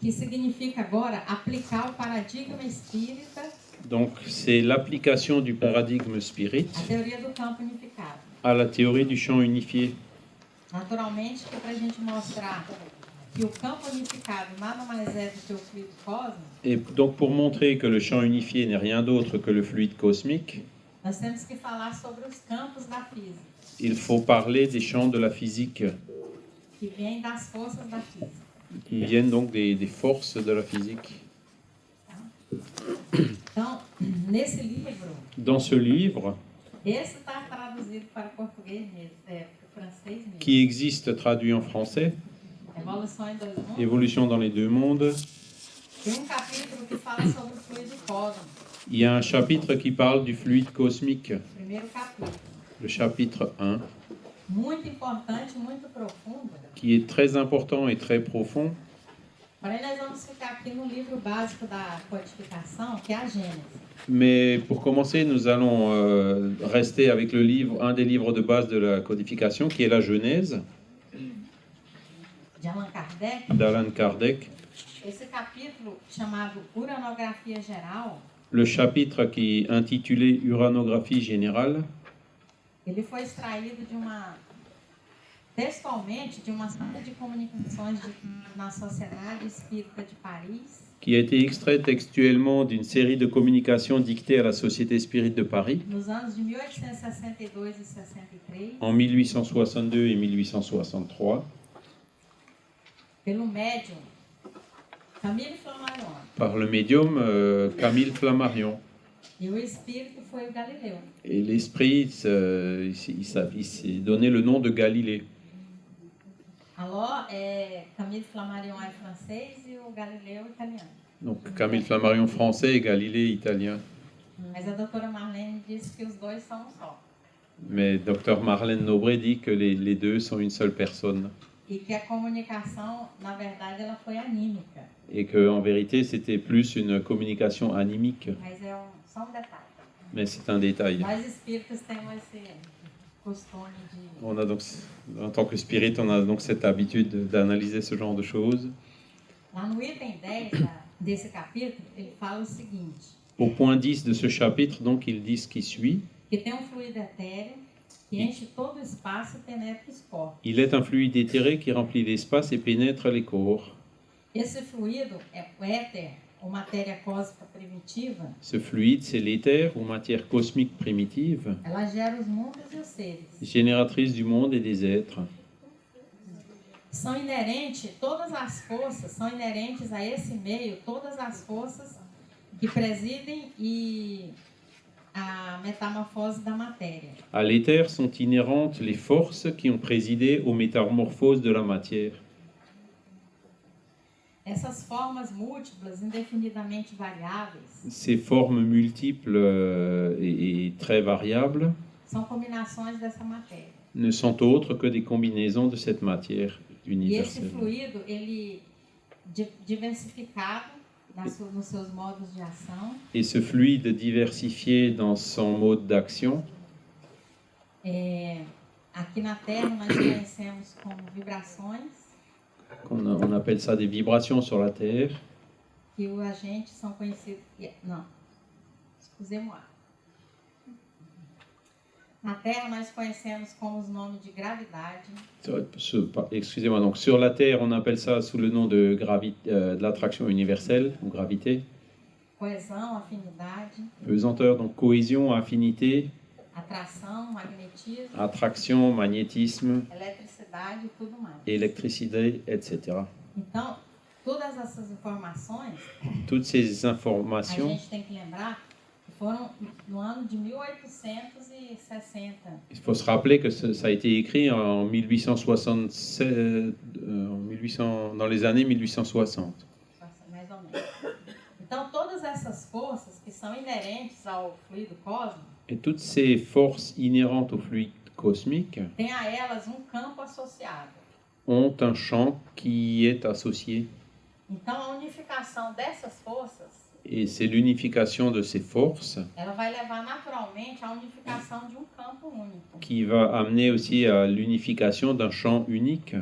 que significa agora aplicar o paradigma espírita Donc, c'est l'application du paradigme spirit à teoria do campo unificado. à la théorie du champ unifié. Naturalmente, que para a gente mostrar que o campo unificado nada mais é do que o fluido cósmico, Et donc, pour montrer que le champ unifié n'est rien d'autre que le fluide cosmique, nós temos que falar sobre os campos da física, il faut parler des champs de la physique, que vêm das forças da física. qui viennent donc des forces de la physique. Então, nesse livro, Dans ce livre, esse está traduzido para o português mesmo, para o francês mesmo. qui existe traduit en français, Evolução em dois mundos. Évolution dans les deux mondes, Tem capítulo que fala sobre o fluido cósmico. il y a un chapitre qui parle du fluide cosmique, Primeiro capítulo. le chapitre 1, Muito importante, muito profundo. qui est très important et très profond. Porém, nós vamos ficar aqui no livro básico da codificação, que é a Gênesis. Mais pour commencer, nous allons rester avec le livre, un des livres de base de la codification, qui est la Genèse, De Allan Kardec. d'Allan Kardec. Esse capítulo, chamado Uranografia Geral, Le chapitre qui est intitulé Uranographie générale, ele foi extraído textualmente de uma série de comunicações na Sociedade Espírita de Paris, qui a été extrait textuellement d'une série de communications dictées à la Société Spirit de Paris nos anos de 1862 e 63, en 1862 et 1863, pelo médium Camille Flammarion. par le médium Camille Flammarion. E o espírito foi o Galileu. Et l'esprit, il s'est donné le nom de Galilée. Alors, Camille Flammarion é francês e o Galileu italiano. Donc Camille Flammarion français et Galilée italien. Mas a doutora Marlene disse que os dois são um só. Mais Dr Marlène Nobré dit que les deux sont une seule personne. E que a comunicação, na verdade, ela foi anímica. Et qu'en vérité, c'était plus une communication animique. Mas é só um detalhe. Mais c'est un détail. Nós espíritas temos esse costume de... On a donc, en tant que spirit, on a donc cette habitude d'analyser ce genre de choses. Lá no item 10 desse capítulo, ele fala o seguinte, Au point 10 de ce chapitre, donc, il dit ce qui suit. que tem um fluido etéreo que enche todo o espaço e penetra os corpos. Il est un fluide éthéré qui remplit l'espace et pénètre les corps. Esse fluido, o éter, ou matéria cósmica primitiva, Ce fluide, c'est l'éther ou matière cosmique primitive, ela gera os mundos e os seres. génératrice du monde et des êtres. São inerentes, todas as forças são inerentes a esse meio, todas as forças que presidem a metamorfose da matéria. À l'éther sont inhérentes les forces qui ont présidé aux métamorphoses de la matière. Essas formas múltiplas, indefinidamente variáveis, Ces formes multiples et très variables são combinações dessa matéria. ne sont autres que des combinaisons de cette matière E esse universelle. fluido, ele diversificado nos seus modos de ação, Et ce fluide diversifié dans son mode d'action, aqui na Terra nós conhecemos como vibrações, on appelle ça des vibrations sur la Terre, que os agentes são conhecidos... Não, excusez-moi. Na Terra nós conhecemos como os nomes de gravidade, Excusez-moi, donc sur la Terre, on appelle ça sous le nom de l'attraction universelle, ou gravité. coesão, afinidade, Pesanteur, donc cohésion, affinité, atração, magnetismo, attraction, magnétisme, eletricidade e tudo mais. électricité, etc. Então, todas essas informações, Toutes ces a informations, gente tem que lembrar que foram no ano de 1860. il faut se rappeler que ça a été écrit en 1867, dans les années 1860. Mais ou menos. Então, todas essas forças que são inerentes ao fluido cósmico, Et toutes ces forces inhérentes au fluide cosmique têm a elas um campo associado. ont un champ qui est associé. Então, a unificação dessas forças, Et c'est l'unification de ces forces ela vai levar naturalmente à unificação de um campo único. qui va amener aussi à l'unification d'un champ unique.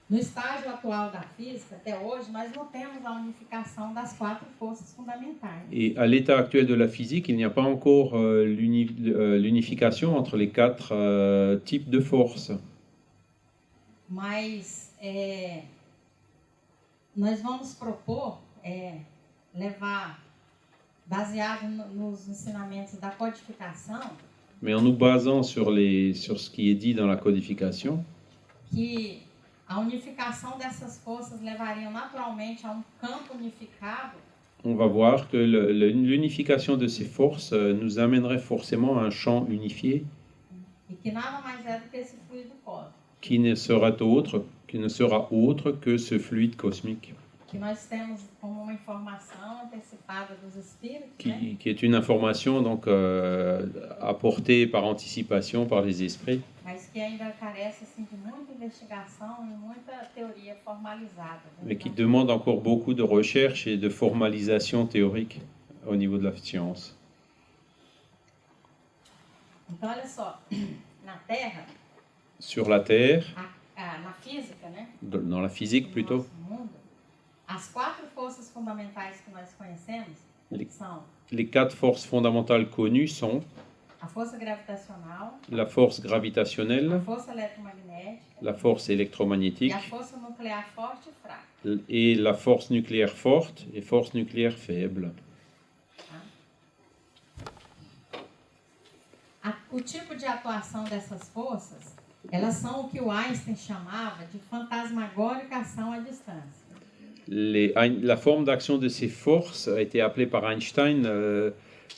No estágio atual da física, até hoje, nós não temos a unificação das 4 forças fundamentais. Et à l'état actuel de la physique, il n'y a pas encore l'unification entre les 4 types de forces. Mas nós vamos propor levar, baseado nos ensinamentos da codificação, Mais en nous basant sur ce qui est dit dans la codification, que a unificação dessas forças levaria naturalmente a um campo unificado, on va voir que l'unification de ces forces nous amènerait forcément à un champ unifié e que nada mais é do que esse fluido cósmico, qui ne sera autre que ce fluide cosmique, que nós temos como uma informação antecipada dos espíritos, né? qui est une information donc apportée par anticipation par les esprits, Mas que ainda carece assim, de muita investigação e muita teoria formalizada. Né? mais qui demande encore beaucoup de recherche et de formalisation théorique au niveau de la science. Então, olha só, na Terra, Sur la Terre, na física, né? dans la physique No plutôt, nosso mundo, as 4 forças fundamentais que nós conhecemos são les 4 forces fondamentales connues sont a força gravitacional, la force a gravitationnelle, força eletromagnética la force e électromagnétique a força nuclear forte e fraca. et la force nucléaire forte et force nucléaire faible. O tipo de atuação dessas forças, elas são o que o Einstein chamava de fantasmagórica ação à distância. La forme d'action de ces forces a été appelée par Einstein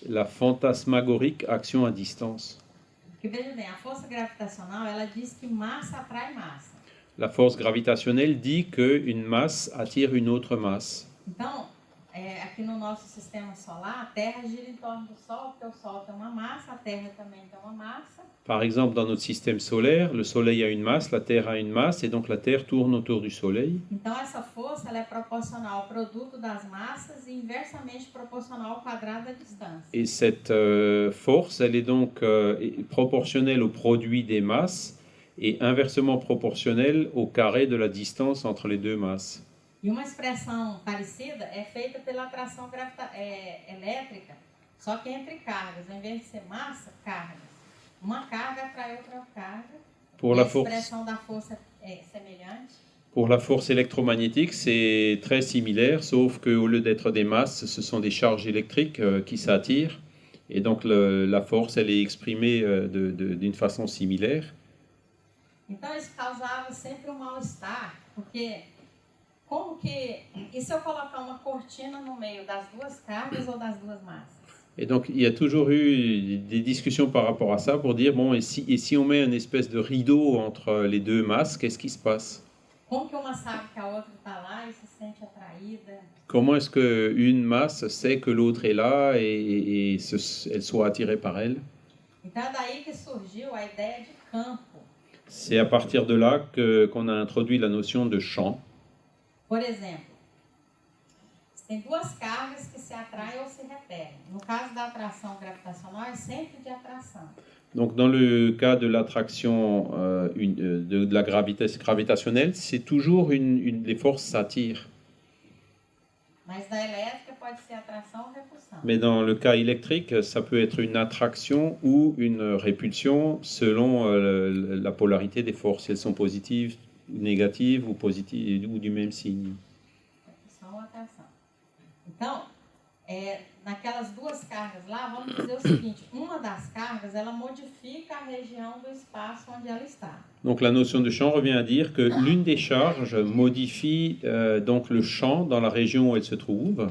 la fantasmagorique action à distance. Porque veja bem, a força gravitacional, ela diz que massa atrai massa. La force gravitationnelle dit qu'une masse attire une autre masse. Então, aqui no nosso sistema solar, a Terra gira em torno do Sol, porque o Sol tem uma massa, a Terra também tem uma massa. Par exemple, dans notre système solaire, le Soleil a une masse, la Terre a une masse, et donc la Terre tourne autour du Soleil. Então, essa força ela é proporcional ao produto das massas e inversamente proporcional ao quadrado da distância. Et cette force, elle est donc proportionnelle au produit des masses et inversement proportionnelle au carré de la distance entre les deux masses. E uma expressão parecida é feita pela atração elétrica, só que entre cargas, em vez de ser massa, cargas. Uma carga atrai outra carga. Pour a la force, expressão da força é semelhante. pour la force électromagnétique, c'est très similaire, sauf qu'au lieu d'être des masses, ce sont des charges électriques qui s'attirent. Et donc la force, elle est exprimée d'une façon similaire. Então isso causava sempre um mal-estar, porque como que... E se eu colocar uma cortina no meio das duas cargas ou das duas massas? Et donc, il y a toujours eu des discussions par rapport à ça pour dire, bon, et si on met une espèce de rideau entre les deux masses, qu'est-ce qui se passe? Como que uma sabe que a outra está lá e se sente atraída? Comment est-ce qu'une masse sait que l'autre est là et elle soit attirée par elle? Então é daí que surgiu a ideia de campo. C'est à partir de là qu'on a introduit la notion de champ. Por exemplo, tem duas cargas que se atraem ou se repelem. No caso da atração gravitacional, é sempre de atração. Donc, dans le cas de l'attraction de la gravitationnelle, c'est toujours les forces s'attirent. Mas da elétrica pode ser atração ou repulsão. Mais dans le cas électrique, ça peut être une attraction ou une répulsion selon la polarité des forces, si elles sont positives, négatives ou positives ou du même signe. Repulsão ou atração. Então, naquelas duas cargas lá, vamos dizer o seguinte, uma das cargas, ela modifica a região do espaço onde ela está. Donc la notion de champ revient à dire que l'une des charges modifie donc le champ dans la région où elle se trouve.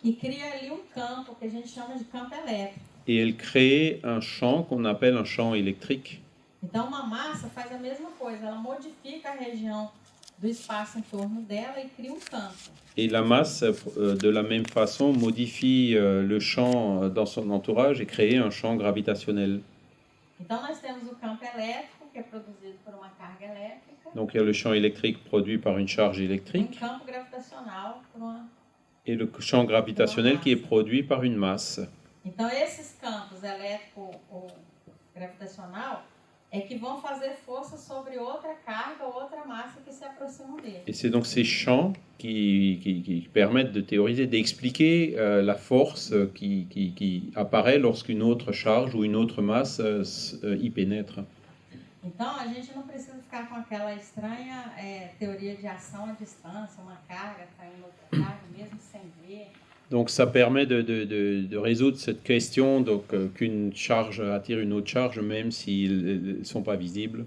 E cria ali campo que a gente chama de campo elétrico. Et elle crée un champ qu'on appelle un champ électrique. Então uma massa faz a mesma coisa, ela modifica a região do espaço em torno dela e cria campo. Et la masse, de la même façon, modifie le champ dans son entourage et crée un champ gravitationnel. Então nós temos o campo elétrico, que é produzido por uma carga elétrica. Donc il y a le champ électrique produit par une charge électrique. Campo gravitacional por uma... Et le champ gravitationnel qui est produit par une masse. Então esses campos elétrico ou gravitacional é que vão fazer força sobre outra carga ou outra massa que se aproximam dele. Et c'est donc ces champs qui permettent de théoriser, d'expliquer la force qui apparaît lorsqu'une autre charge ou une autre masse y pénètre. Então, a gente não precisa ficar com aquela estranha teoria de ação à distância, uma carga caindo outra carga, mesmo sem ver. Donc ça permet de résoudre cette question qu'une charge attire une autre charge même s'ils ne sont pas visibles.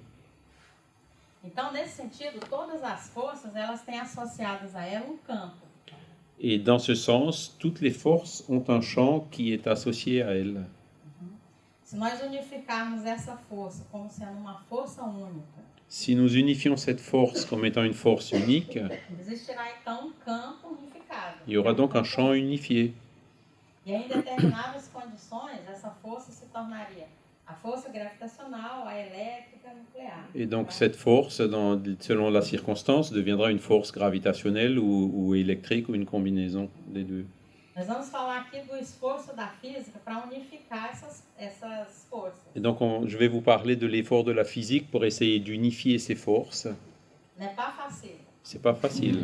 Então, nesse sentido, todas as forças, elas têm associadas a ela um campo. Et dans ce sens, toutes les forces ont un champ qui est associé à elles. Se nós unificarmos essa força como sendo uma força única, Si nous unifions cette force comme étant une force unique, existirá então um campo unificado. il y aura donc un champ unifié. E em determinadas condições, essa força se tornaria a força gravitacional, a elétrica, a nuclear. Et donc cette force, selon la circonstance, deviendra une force gravitationnelle ou électrique ou une combinaison des deux. Nós vamos falar aqui do esforço da física para unificar essas forças. Et donc je vais vous parler de l'effort de la physique pour essayer d'unifier ces forces. Não é pas facile. C'est pas facile.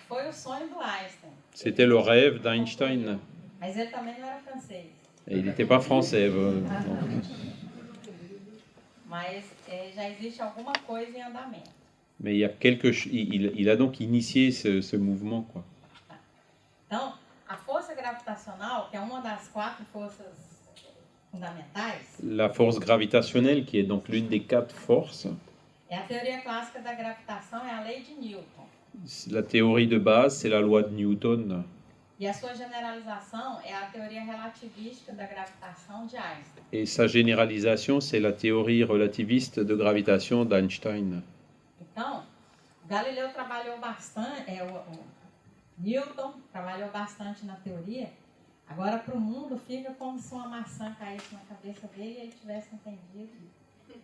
Foi o sonho do Einstein. C'était le rêve d'Einstein. Mas ele também não era francês. Et il n'était pas français. Mas já existe alguma coisa em andamento. Mais il a donc initié ce mouvement, quoi. Então, a força gravitacional, que é uma das 4 forças fundamentais, La force gravitationnelle, qui est donc l'une des 4 forces, é a teoria clássica da gravitação, é a lei de Newton. la théorie de base, c'est la loi de Newton. E a sua generalização é a teoria relativística da gravitação de Einstein. Et sa généralisation, c'est la théorie relativiste de gravitation d'Einstein. Então, Galileu trabalhou bastante, Newton trabalhou bastante na teoria. Agora, para o mundo, fica como se uma maçã caísse na cabeça dele e ele tivesse entendido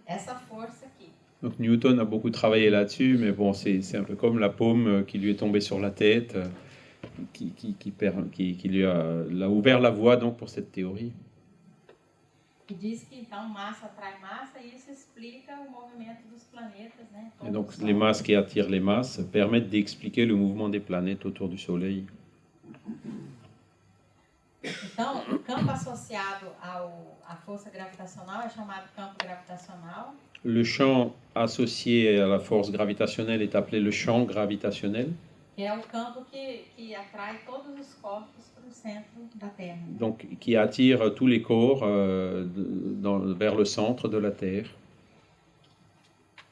essa força aqui. Donc Newton a beaucoup travaillé là-dessus, mais bon, c'est un peu comme la paume qui lui est tombée sur la tête, qui lui a ouvert la voie donc pour cette théorie. Que diz que então massa atrai massa e isso explica o movimento dos planetas, né? Et donc les masses qui attirent les masses permettent d'expliquer le mouvement des planètes autour du Soleil. Então, o campo associado à força gravitacional é chamado campo gravitacional. Le champ associé à la force gravitationnelle est appelé le champ gravitationnel. Que é o campo que atrai todos os corpos para o centro da Terra. Donc, qui attire tous les corps vers le centre de la Terre.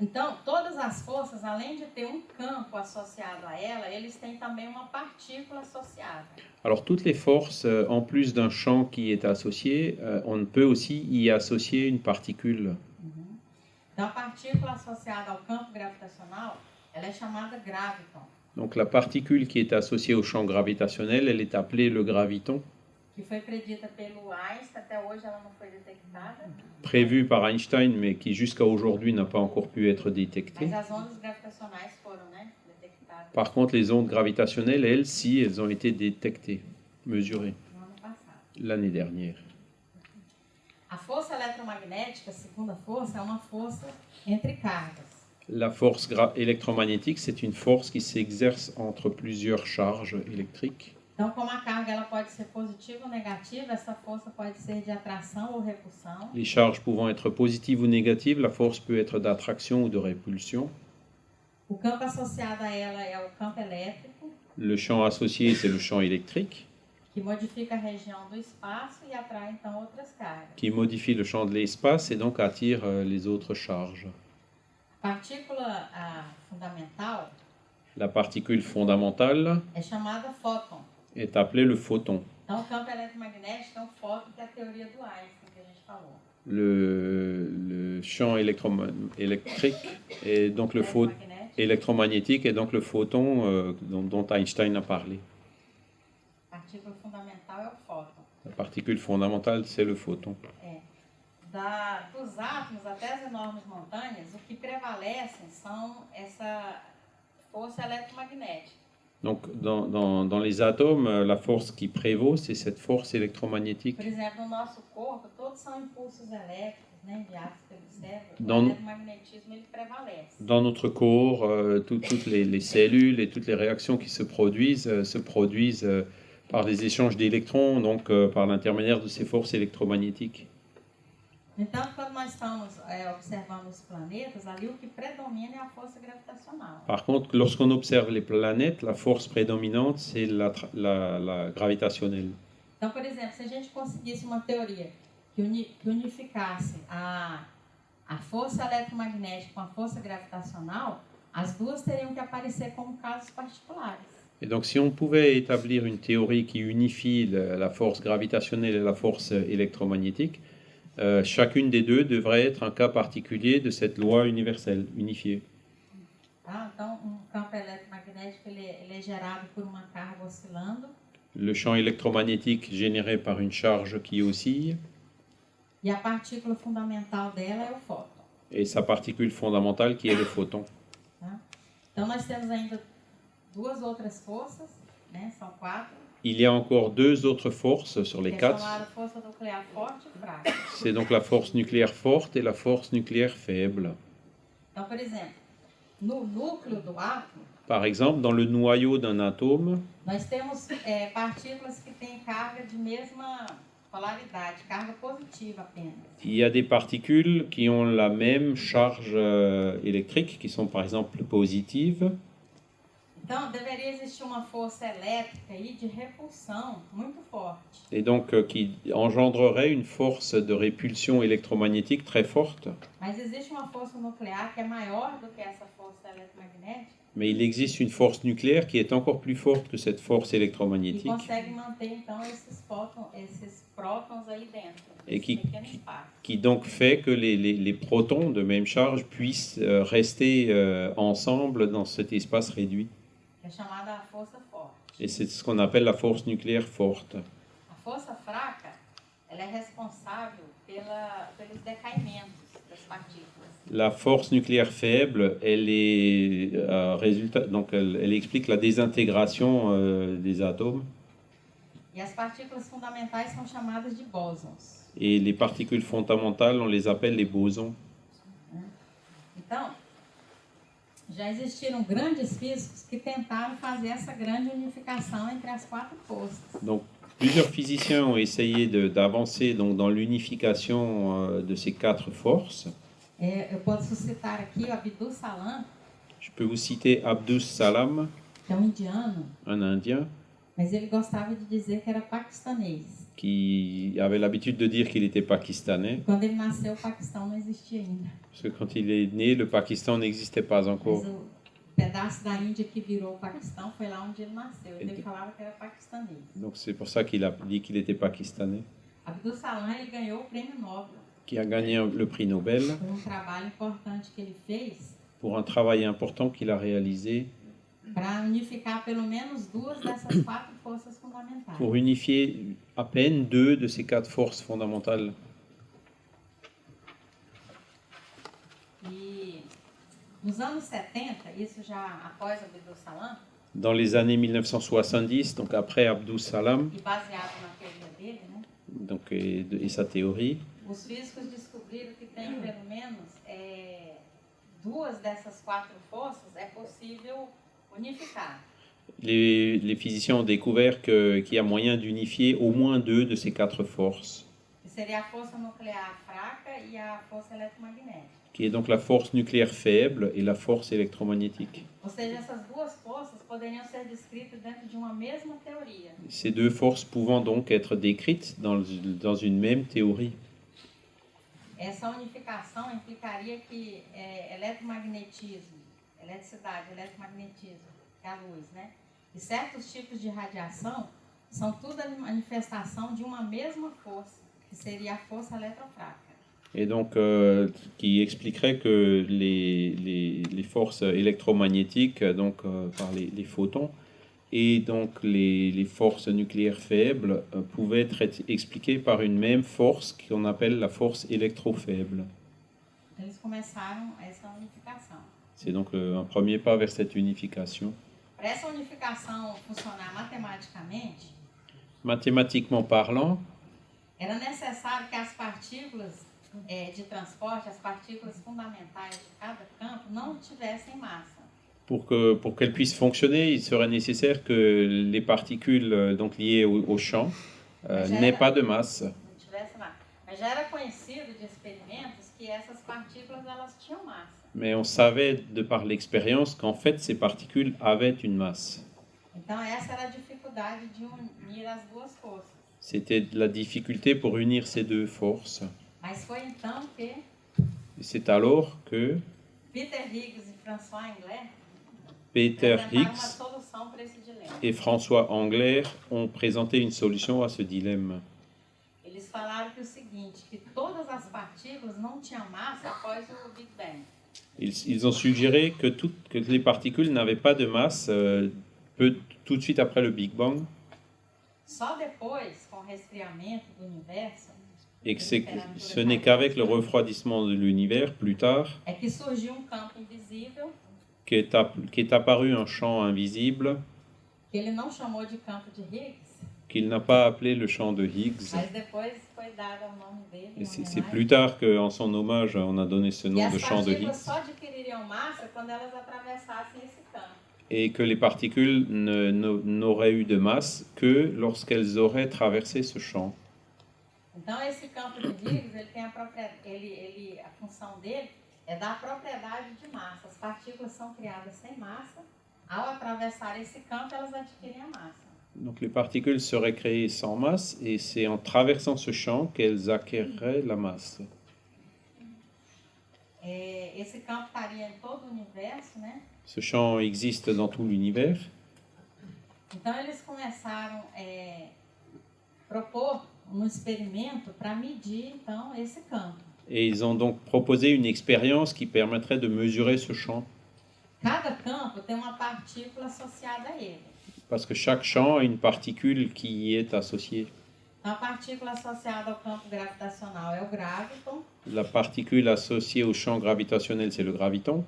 Então, todas as forças, além de ter um campo associado a ela, eles têm também uma partícula associada. Alors, toutes les forces, en plus d'un champ qui est associé, on peut aussi y associer une particule. Então, a partícula associada ao campo gravitacional, ela é chamada graviton. Donc la particule qui est associée au champ gravitationnel, elle est appelée le graviton. Que foi predita pelo Einstein, até hoje ela não foi detectada. Prévue par Einstein, mais qui jusqu'à aujourd'hui n'a pas encore pu être détectée. Mas as ondas gravitacionais foram, né, detectadas. Par contre, les ondes gravitationnelles, elles, si, elles ont été détectées, mesurées, No ano passado. l'année dernière. A força eletromagnética, a segunda força, é uma força entre cargas. La force électromagnétique, c'est une force qui s'exerce entre plusieurs charges électriques. Então, como a carga ela pode ser positiva ou negativa, essa força pode ser de atração ou repulsão. Les charges pouvant être positives ou négatives, la force peut être d'attraction ou de répulsion. O campo associado a ela é o campo elétrico, Le champ associé, c'est le champ électrique, que modifica a região do espaço e atrai então outras cargas. qui modifie le champ de l'espace et donc attire les autres charges. A partícula fundamental La particule fondamentale é chamada fóton. est appelée le photon. Então, o campo eletromagnético é o fóton, que é a teoria do Einstein que a gente falou. Le champ électrique et donc le Eletromagnético. électromagnétique et donc le photon dont Einstein a parlé. A partícula fundamental é o fóton. La particule fondamentale, c'est le photon. Dos átomos até as enormes montanhas, o que prevalecem são essa força eletromagnética. Donc, dans les atomes, la force qui prévaut, c'est cette force électromagnétique. Por exemplo, no nosso corpo, todos são impulsos elétricos, né, enviados pelo cérebro. Dans- O eletromagnetismo ele prevalece. Dans notre corps, toutes les cellules et toutes les réactions qui se produisent par des échanges d'électrons, donc par l'intermédiaire de ces forces électromagnétiques. Então, quando nós estamos observando os planetas, ali o que predomina é a força gravitacional. Par contre, lorsqu'on observe les planètes, la force prédominante, c'est la gravitationnelle. Então, por exemplo, se a gente conseguisse uma teoria que unificasse a força eletromagnética com a força gravitacional, as duas teriam que aparecer como casos particulares. Et donc, si on pouvait établir une théorie qui unifie la force gravitationnelle et la force électromagnétique, chacune des deux devrait être un cas particulier de cette loi universelle, unifiée. Tá? Então, campo eletromagnético ele é gerado por uma carga oscilando. Le champ électromagnétique généré par une charge qui oscille, E a partícula fundamental dela é o fóton. et sa particule fondamentale qui est le photon. Tá? Então, nós temos ainda duas outras forças, né? São quatro. Il y a encore deux autres forces sur les Que é quatre. chamada força nuclear forte e fraca. C'est donc la force nucléaire forte et la force nucléaire faible. Então, por exemplo, no núcleo do átomo, Par exemple, dans le noyau d'un atome, nós temos partículas que têm carga de mesma polaridade, carga positiva apenas. il y a des particules qui ont la même charge électrique, qui sont par exemple positives. Então, deveria existir uma força elétrica aí de repulsão muito forte. Et donc qui engendrerait une force de répulsion électromagnétique très forte. Mas existe uma força nuclear que é maior do que essa força eletromagnética Mais il existe une force nucléaire qui est encore plus forte que cette force e électromagnétique consegue manter, então, esses prótons aí dentro, Et desse pequeno espaço. qui donc fait que les protons de même charge puissent rester ensemble dans cet espace réduit. É chamada força forte. Et c'est ce qu'on appelle la force nucléaire forte. A força fraca, ela é responsável pelos decaimentos das partículas. La force nucléaire faible, elle est résultat, donc elle explique la désintégration des atomes. E as partículas fundamentais são chamadas de bósons. Et les particules fondamentales, on les appelle les bosons. Então, já existiram grandes físicos que tentaram fazer essa grande unificação entre as quatro forças. Donc plusieurs physiciens ont essayé d'avancer donc, dans l'unification de ces quatre forces. Eu posso citar aqui o Abdus Salam, Je peux vous citer Abdus Salam, que é um indiano, un Indien, mas ele gostava de dizer que era paquistanês. qui avait l'habitude de dire qu'il était pakistanais, Quando ele nasceu, o Paquistão não existia ainda. parce que quand il est né, le Pakistan n'existait pas encore. Mas o pedaço da Índia que virou o Paquistão foi lá onde ele nasceu. Então ele falava que era paquistanês. Donc c'est pour ça qu'il a dit qu'il était pakistanais, Abdus Salam, ele ganhou o prêmio Nobel qui a gagné le prix Nobel por trabalho importante que ele fez pour un travail important qu'il a réalisé para unificar pelo menos duas dessas quatro forças fundamentais. pour unifier à peine deux de ces quatre forces fondamentales. E nos anos 70, isso já após Abdus Salam, Dans les années 1970, donc après Abdus Salam e baseado na teoria dele, né, donc, et sa théorie, os físicos descobriram que tem pelo menos duas dessas quatro forças é possível unificar. les physiciens ont découvert qu'il y a moyen d'unifier au moins deux de ces quatre forces, Que seria a força nuclear fraca e a força eletromagnética. qui est donc la force nucléaire faible et la force électromagnétique. Ou seja, essas duas forças poderiam ser descritas dentro de uma mesma teoria. Ces deux forces pouvant donc être décrites dans une même théorie. Essa unificação implicaria que eletromagnetismo, eletricidade, eletromagnetismo, que é a luz, né? E certos tipos de radiação são tudo a manifestação de uma mesma força, que seria a força eletrofraca. Et donc, qui expliquerait que les forces électromagnétiques, donc par les photons, et donc les forces nucléaires faibles pouvaient être expliquées par une même force qu'on appelle la force électrofaible. Eles começaram essa unificação. C'est donc un premier pas vers cette unification. Para essa unificação funcionar matematicamente, Mathématiquement parlant, era necessário que as partículas de transporte, as partículas fundamentais de cada campo, não tivessem massa. pour qu'elle puisse fonctionner, il serait nécessaire que les particules donc liées au champ n'aient pas de masse. Não tivesse massa. Mas já era conhecido de experimentos que essas partículas elas tinham massa. Mais on savait de par l'expérience qu'en fait ces particules avaient une masse. Então essa era a dificuldade de unir as duas forças. C'était la difficulté pour unir ces deux forces. Mas foi então que Et c'est alors que Peter Higgs e François Englert Peter apresentaram uma Higgs solução para esse dilema. et François Englert ont présenté une solution à ce dilemme. Eles falaram que o seguinte, que todas as partículas não tinham massa após o Big Bang. Ils ont suggéré que les particules n'avaient pas de masse tout de suite après le Big Bang Só depois, com o resfriamento do universo, et que ce n'est qu'avec le refroidissement de l'univers, plus tard, é que surgiu um campo invisível, qu'est apparu un champ invisible que ele não chamou de campo de Higgs, qu'il n'a pas appelé le champ de Higgs. mas depois foi dado o nome dele. Et em c'est homenagem. plus tard qu'en son hommage, on a donné ce E nom as de champ de partículas Higgs. só adquiririam massa quando elas atravessassem esse campo. Et que les particules n'auraient eu de masse que lorsqu'elles auraient traversé ce champ. Então esse campo de Higgs, ele tem a função dele é dar propriedade de massa. As partículas são criadas sem massa. Ao atravessar esse campo, elas adquirem a massa. Donc les particules seraient créées sans masse et c'est en traversant ce champ qu'elles acquéreraient la masse. Esse campo estaria em todo o universo, né? Ce champ existe dans tout l'univers. Então eles começaram a propor um experimento para medir então esse campo. Et ils ont donc proposé une expérience qui permettrait de mesurer ce champ. Cada campo tem uma partícula associada a ele. Parce que chaque champ a une particule qui y est associée. Então, a partícula associada ao campo gravitacional é o graviton. La particule associée au champ gravitationnel, c'est le graviton.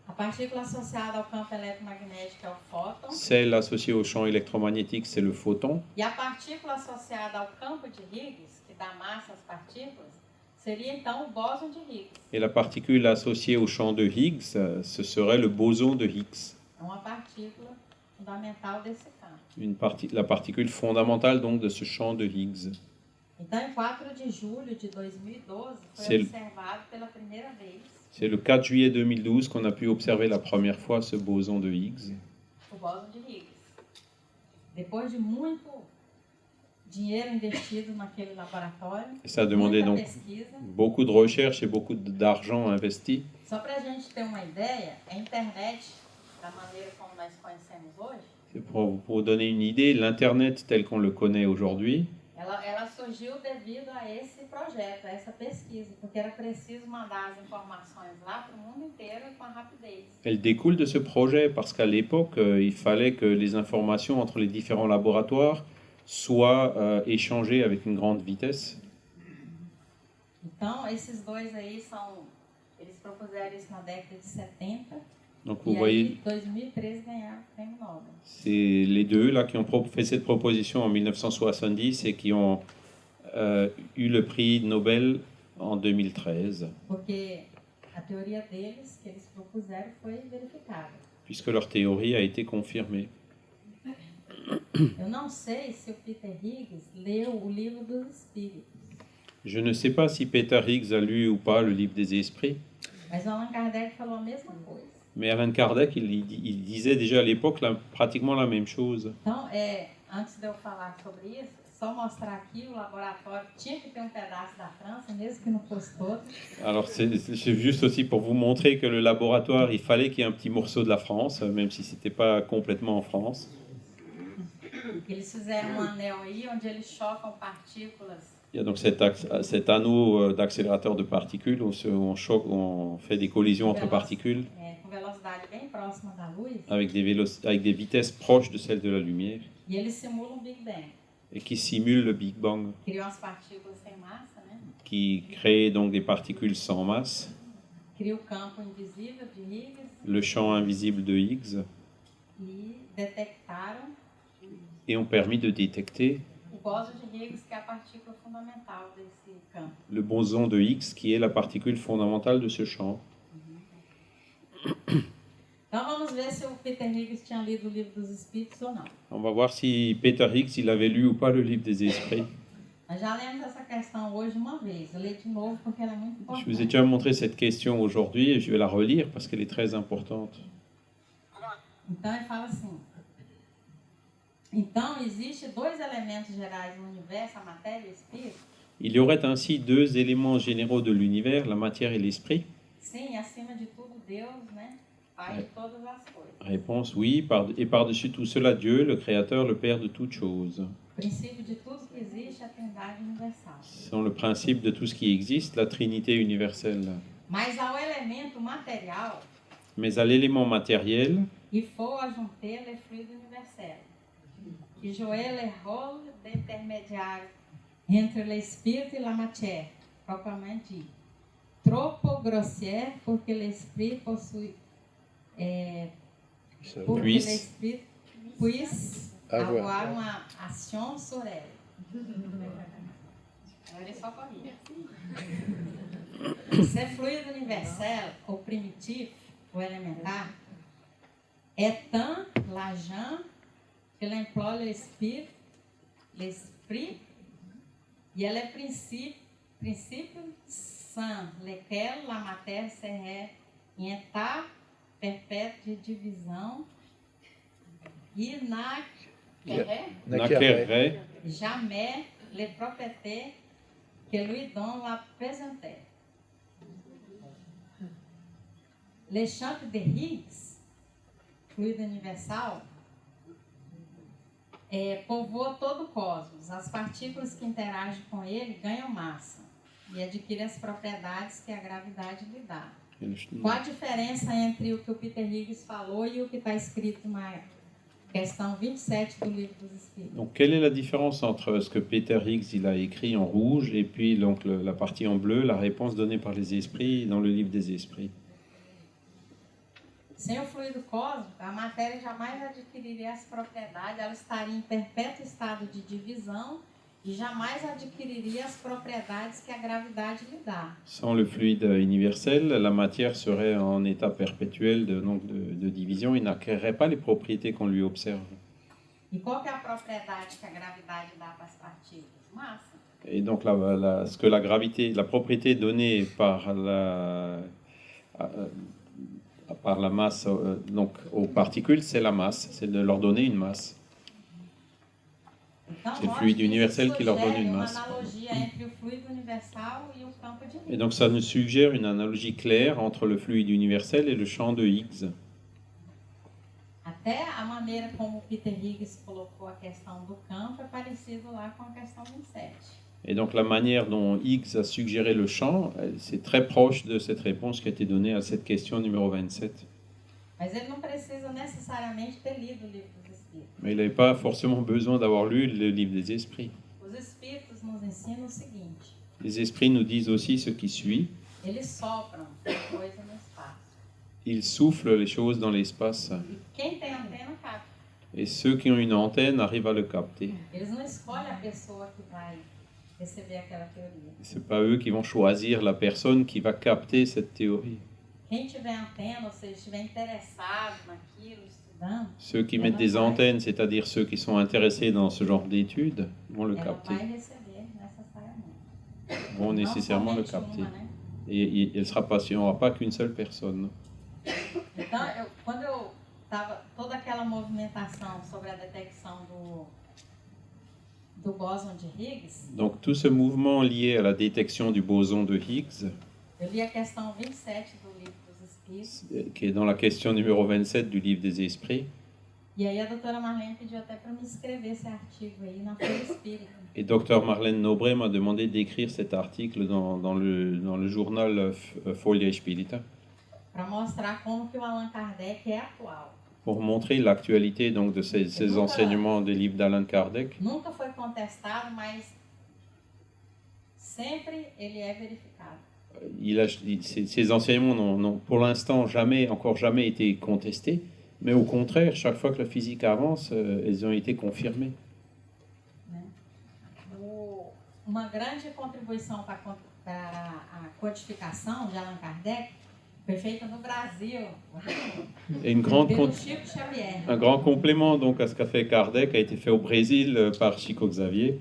A partícula associada ao campo eletromagnético é o fóton. Celle associée au champ électromagnétique, c'est le photon. E a partícula associada ao campo de Higgs, que dá massa às partículas, seria então o bóson de Higgs. Et la particule associée au champ de Higgs, ce serait le boson de Higgs. É uma partícula fundamental desse campo. La particule fondamentale donc de ce champ de Higgs. Então, em 4 de julho de 2012, foi C'est observado pela primeira vez C'est le 4 juillet 2012 qu'on a pu observer la première fois ce boson de Higgs. o bóson de Higgs. Depois de muito dinheiro investido naquele laboratório, Et ça a demandé muita donc pesquisa. beaucoup de recherche et beaucoup d'argent investi. Só para a gente ter uma ideia, a internet, da maneira como nós conhecemos hoje, C'est pour vous donner une idée, l'Internet tel qu'on le connaît aujourd'hui, ela surgiu devido a esse projeto, a essa pesquisa, porque era preciso mandar as informações lá para o mundo inteiro e com rapidez. elle découle de ce projet parce qu'à l'époque, il fallait que les informations entre les différents laboratoires soient échangées avec une grande vitesse. Então, esses dois aí eles propuseram isso na década de 70. Donc vous E voyez, aí, em 2013, ganharam o prêmio Nobel. c'est les deux là qui ont fait cette proposition en 1970 et qui ont eu le prix Nobel en 2013, Porque a teoria deles, que eles propuseram, foi verificada. puisque leur théorie a été confirmée. Eu não sei se o Peter Higgs leu o livro dos Espíritos, Je ne sais pas si Peter Higgs a lu ou pas le livre des esprits, mas o Allan Kardec falou a mesma coisa. mais Allan Kardec, il disait déjà à l'époque pratiquement la même chose. Então, antes de eu falar sobre isso, só mostrar aqui o laboratório. Tinha que ter um pedaço da França, mesmo que não fosse todo. Alors c'est juste aussi pour vous montrer que le laboratoire, il fallait qu'il y ait un petit morceau de la France, même si c'était pas complètement en France. Eles fizeram um anel aí onde eles chocam partículas. Il y a donc cet anneau d'accélérateur de particules où on fait des collisions entre particules Com velocidade bem próxima da luz. avec des vitesses proches de celles de la lumière E eles simulam o Big Bang. et qui simulent le Big Bang, Criam as partículas sem massa, né? qui crée donc des particules sans masse, Cria o campo invisível de Higgs. le champ invisible de Higgs. e detectaram et ont permis de détecter o bóson de Higgs, que é a partícula fundamental desse campo. le boson de Higgs, qui est la particule fondamentale de ce champ. Então vamos ver se o Peter Higgs tinha lido o Livro dos Espíritos ou não. On va voir si Peter Higgs il avait lu ou pas le livre des esprits. Nós já lemos essa questão hoje uma vez. Eu leio de novo porque ela é muito Je vous ai importante. déjà montré cette question aujourd'hui et je vais la relire parce qu'elle est très importante. Então ele fala assim: então existe dois elementos gerais no universo, a matéria e o espírito? Il y aurait ainsi deux éléments généraux de l'univers, la matière et l'esprit. Sim, acima de tudo Deus, né? Pai de todas as coisas. Réponse oui, et par-dessus tout cela Dieu, le Créateur, le Père de toutes choses. O princípio de tudo que existe é a Trindade universal. C'est le principe de tout ce qui existe, la Trinité universelle. Mas ao elemento material, Mais à l'élément matériel, il faut ajouter le fluide universel, que jouer le rôle d'intermédiaire entre l'esprit et la matière, proprement dit. Trop grossière pour que l'esprit possui, pour que l'esprit puisse avoir uma ação sur elle. Agora é só comigo. Ce fluide universel, ou primitif, ou elementar, est tant l'agent que l'emploie l'esprit, et elle est principe sans lequel la matière serait en état perpétuo de divisão e n'acquerrait jamais les propriétés que lui donne la présenter. Le champ de Higgs, fluido universal, povoa todo o cosmos. As partículas que interagem com ele ganham massa e adquirem as propriedades que a gravidade lhe dá. Qual a diferença entre o que o Peter Higgs falou e o que está escrito na questão 27 do Livro dos Espíritos? Donc, quelle est la différence entre ce que Peter Higgs il a écrit en rouge et puis donc, la partie en bleu, la réponse donnée par les esprits dans le livre des esprits? Sem o fluido cósmico, a matéria jamais adquiriria as propriedades, ela estaria em perpétuo estado de divisão e jamais adquiriria as propriedades que a gravidade lhe dá. Sans le fluide universel, la matière serait en état perpétuel de division et n'acquerrait pas les propriétés qu'on lui observe. E qual que é a propriedade que a gravidade dá para as partículas? Massa. Et donc, ce que la gravité, la propriété donnée par la masse donc aux particules, c'est la masse, c'est de leur donner une masse. Então, C'est le fluide universel qui leur donne une uma masse. analogia entre o fluido universal e o campo de Et Higgs. donc ça nous suggère une analogie claire entre le fluide universel et le champ de Higgs. Até a maneira como o Peter Higgs colocou a questão do campo é parecido lá com a questão 27. Et donc la manière dont Higgs a suggéré le champ, c'est très proche de cette réponse qui a été donnée à cette question numéro 27. Mas ele não precisa necessariamente ter lido o Livro dos Espíritos. Mais il n'avait pas forcément besoin d'avoir lu le livre des esprits. Os Espíritos nos ensinam o seguinte: Les esprits nous disent aussi ce qui suit. eles sopram coisa no espaço. Ils soufflent les choses dans l'espace. E quem tem antena capta. Et ceux qui ont une antenne arrivent à le capter. Eles não escolhem a pessoa que vai receber aquela teoria. Ce n'est pas eux qui vont choisir la personne qui va capter cette théorie. Quem tiver antena, ou seja, estiver interessado naquilo, estudando, Ceux qui mettent des antennes, c'est-à-dire ceux qui sont intéressés dans ce genre d'études, vont le ela capter, vai receber necessariamente. vont nécessairement le Não somente capter. uma, né? Et il ne sera pas qu'une seule personne. Então, quando eu estava toda aquela movimentação sobre a detecção do bóson de Higgs, Donc tout ce mouvement lié à la détection du boson de Higgs, eu li a questão 27 do Livro dos Espíritos, qui est dans la question numéro 27 du livre des esprits, e aí a doutora Marlene pediu até para me escrever esse artigo aí na Folha Espírita. et Dr Marlène Nobré m'a demandé d'écrire cet article dans le journal Folia Espírita Para mostrar como que o Allan Kardec é atual. pour montrer l'actualité donc de ces enseignements des livres d'Allan Kardec. Nunca foi contestado, mas sempre ele é verificado. Ces enseignements n'ont pour l'instant encore jamais été contestés, Mais au contraire, chaque fois que la physique avance, elles ont été confirmées. Né? Uma grande contribuição para a codificação de Allan Kardec foi feita no Brasil, Et une grande pelo con- Chico Xavier. un grand complément donc à ce qu'a fait Kardec a été fait au Brésil par Chico Xavier,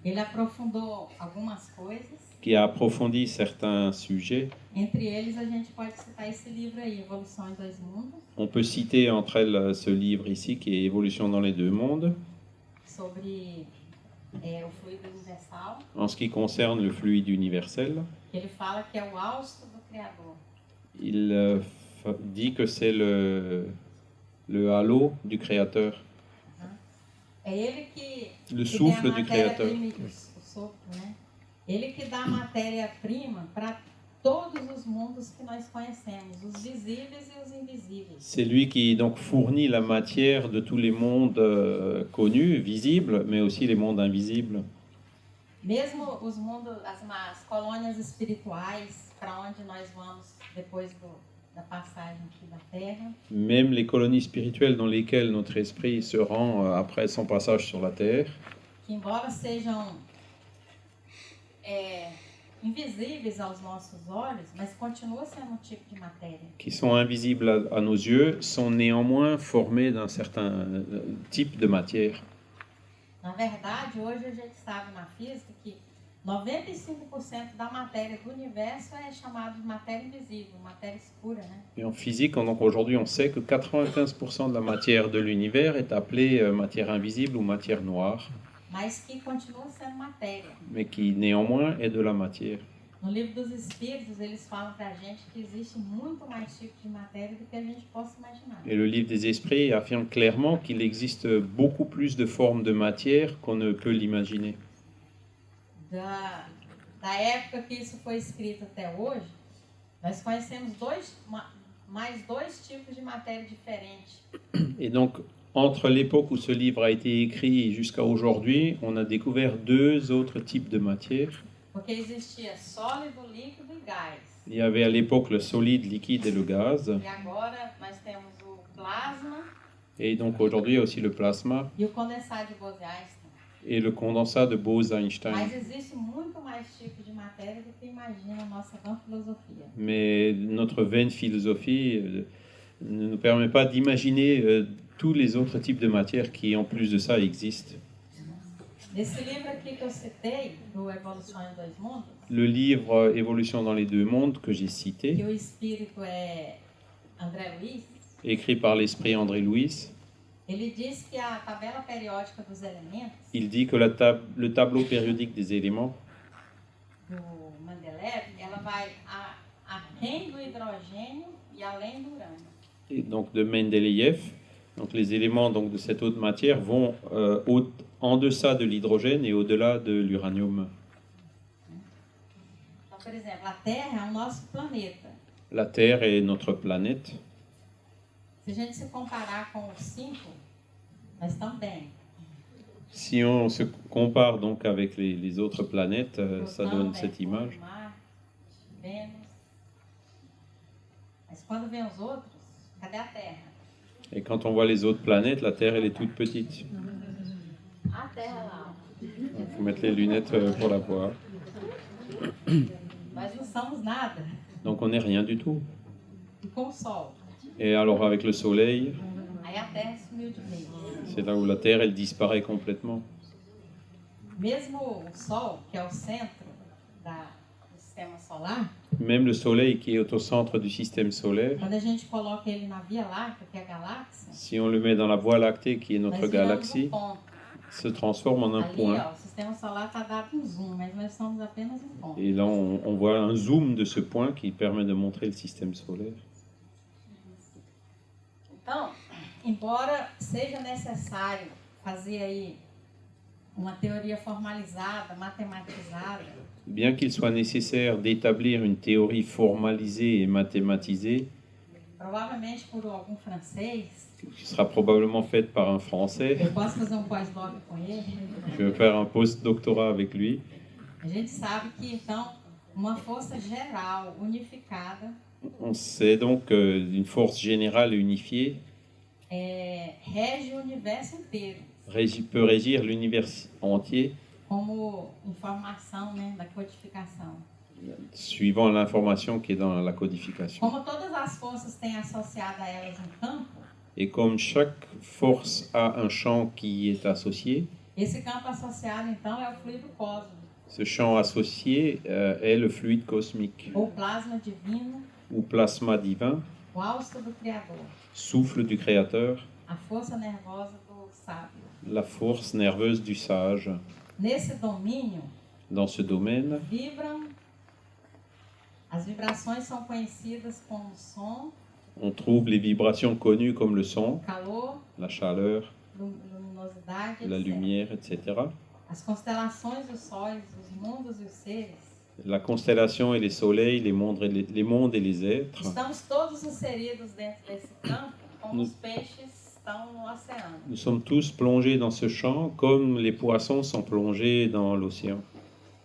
Ele aprofundou algumas coisas. qui a approfondi certains sujets. Entre eles, a gente pode citar esse livro aí, Evolução em Dois Mundos, On peut citer entre elles ce livre ici qui est Évolution dans les deux mondes, sobre o fluido universal, en ce qui concerne le fluide universel. que ele fala que é o hausto do Criador. Il dit que c'est le halo du Créateur, É ele que le que souffle tem du a Créateur. matéria-prima, o sopro, né? Ele que dá a matéria-prima para todos os mundos que nós conhecemos, os visíveis e os invisíveis. C'est lui qui donc fournit la matière de tous les mondes connus, visibles, mais aussi les mondes invisibles. Mesmo os mundos, as colônias espirituais, para onde nós vamos depois da passagem aqui da Terra, Même les colonies spirituelles dans lesquelles notre esprit se rend après son passage sur la Terre, que embora sejam invisíveis aos nossos olhos, mas continua sendo um tipo de matéria. qui sont invisibles à nos yeux, sont néanmoins formées d'un certain type de matière. Na verdade, hoje a gente sabe na física que 95% da matéria do universo é chamada de matéria invisível, matéria escura, né? Et en physique, donc aujourd'hui, on sait que 95% de la matière de l'univers est appelée matière invisible ou matière noire, Mas que continua sendo matéria. mais qui néanmoins est de la matière. No livro dos Espíritos, eles falam pra gente que existe muito mais tipos de matéria do que a gente possa imaginar. Et le livre des esprits affirme clairement qu'il existe beaucoup plus de formes de matière qu'on ne peut l'imaginer. Da época que isso foi escrito até hoje, nós conhecemos mais dois tipos de matéria diferentes. Et donc, entre l'époque où ce livre a été écrit jusqu'à aujourd'hui, on a découvert deux autres types de matière. Porque existia sólido, líquido e gás. Il y avait à l'époque le solide, liquide et le gaz. E agora nós temos o plasma Et donc aujourd'hui, il y a aussi le plasma e o condensado de Bose-Einstein. et le condensat de Bose-Einstein. Mas existe muito mais tipos de matéria do que imagina a nossa vã filosofia. Mais notre vaine philosophie ne nous permet pas d'imaginer tous les autres types de matière qui, en plus de ça, existent. Nesse livro aqui que eu citei, do Evolução em Dois Mundos, Le livre Évolution dans les deux mondes que j'ai que cité, o espírito é André Luiz, écrit par l'esprit André Louis, ele diz que a tabela periódica dos elementos il dit que le tableau périodique des éléments do Mendeleev, ela vai aquém do hidrogênio e além do urânio. et donc de Mendeleïev, donc les éléments donc, de cette haute matière vont en deçà de l'hydrogène et au-delà de l'uranium. Então, por exemplo, a Terra é o nosso planeta. La Terre est notre planète. Se a gente se comparar com os 5, nós estamos bem. Si on se compare donc avec les autres planètes, ça Plutão, donne cette image. Marte, Vênus. Mas quando vem os outros, cadê a Terra? Et quand on voit les autres planètes, la Terre, elle est toute petite. A Terra lá. Il faut mettre les lunettes pour la voir. Nós não somos nada. Donc on n'est rien du tout. E com o Sol. Et alors avec le Soleil, Aí a Terra sumiu de vez. c'est là où la Terre, elle disparaît complètement. Mesmo o Sol, que é o centro do sistema solar, Même le Soleil qui est au centre du système solaire, quando a gente coloca ele na Via Láctea, que é a galáxia, si on le met dans la Voie lactée qui est nós notre viramos galaxie, ponto. se transforme en un Ali, point. ó, o sistema solar está dado um zoom, mas nós somos apenas um ponto. Et là, on voit un zoom de ce point qui permet de montrer le système solaire. Então, embora seja necessário fazer aí uma teoria formalizada, matematizada, Bien qu'il soit nécessaire d'établir une théorie formalisée et mathématisée, provavelmente por algum francês, qui sera probablement faite par un Français, eu posso fazer um pós-doc com ele, je vais faire un post-doctorat avec lui, a gente sabe que, então, uma força geral, unificada, on sait donc une force générale et unifiée rege o universo inteiro, peut régir l'univers entier como informação, né, da codificação. suivant l'information qui est dans la codification. Como todas as forças têm associado a elas um campo, Et comme chaque force a un champ qui est associé, esse campo associado, então, é o fluido cósmico, ce champ associé est le fluide cosmique, ou plasma divino, ou plasma divin, o hausto do Criador, souffle du Créateur, a força nervosa do sábio. la force nerveuse du sage. Nesse domínio, Dans ce domaine, as vibrações são conhecidas como som, on trouve les vibrations connues comme le son, calor, la chaleur, luminosidade, la etc. lumière, etc. As constelações dos sóis, os mundos e os seres, La constellation et les soleils, les mondes et les êtres. estamos todos inseridos dentro desse campo, como os peixes estão no oceano. Nous sommes tous plongés dans ce champ comme les poissons sont plongés dans l'océan.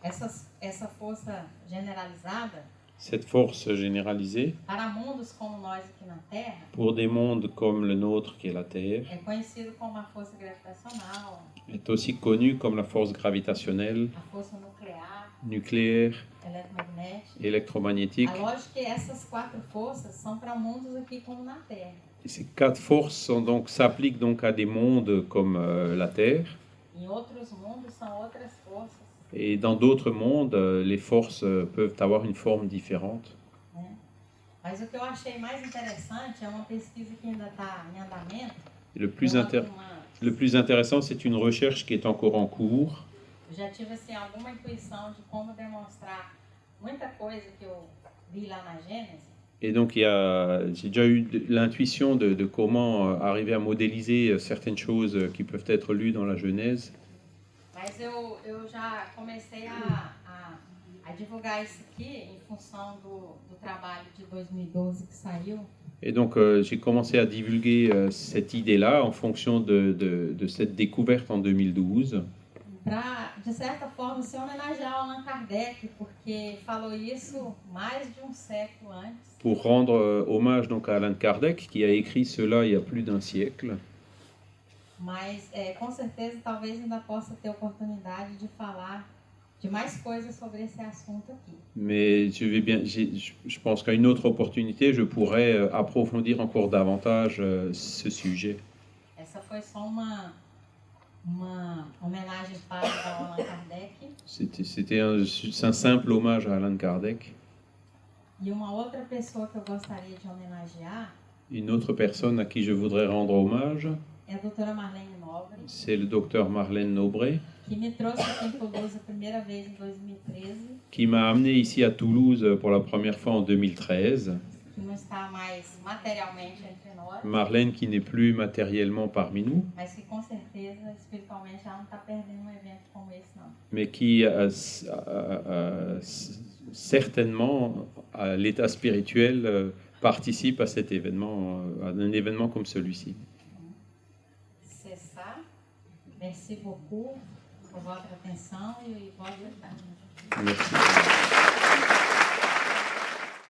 Essa força generalizada, Cette force généralisée, para mundos como nós aqui na Terra, pour des mondes comme le nôtre qui est la Terre, é conhecido como a força gravitacional, est aussi connue comme la force gravitationnelle, a força nuclear, nucléaire, eletromagnética. électromagnétique. A lógica é que essas quatro forças são para mundos aqui como na Terra. Et ces quatre forces s'appliquent donc à des mondes comme la Terre. Em outros mundos são outras forças, Et dans d'autres mondes, les forces peuvent avoir une forme différente. né? Mas o que eu achei mais interessante é uma pesquisa que ainda está em andamento. Et le plus intéressant, c'est une recherche qui est encore en cours. Eu já tive assim, alguma intuição de como demonstrar muita coisa que eu vi lá na Gênesis. Et donc, j'ai déjà eu l'intuition de comment arriver à modéliser certaines choses qui peuvent être lues dans la Genèse. Mas eu já comecei a divulgar isso aqui em função do trabalho de 2012 que saiu. Et donc, j'ai commencé à divulguer cette idée-là en fonction de cette découverte en 2012. Para, de certa forma, se homenagear ao Allan Kardec, porque falou isso mais de século antes. Pour rendre hommage donc à Allan Kardec, qui a écrit cela il y a plus d'un siècle. Mas, com certeza, talvez ainda possa ter oportunidade de falar de mais coisas sobre esse assunto aqui. Mais je pense qu'à une autre opportunité, je pourrais approfondir encore davantage ce sujet. Essa foi só uma homenagem para ao Allan Kardec. C'était un simple hommage à Allan Kardec. E uma outra pessoa que eu gostaria de homenagear Une autre personne à qui je voudrais rendre hommage, é a doutora Marlene Nobre, c'est le docteur Marlène Nobré, que me trouxe aqui em Toulouse a primeira vez em 2013, qui m'a amené ici à Toulouse pour la première fois en 2013. que não está mais materialmente entre nós, Marlène qui n'est plus matériellement parmi nous, mas que com certeza, espiritualmente, ela não está perdendo evento como esse, não. mais qui certainement, à l'état spirituel, participe à cet événement, à un événement comme celui-ci. C'est ça. Merci beaucoup pour votre attention et bonne journée. Merci.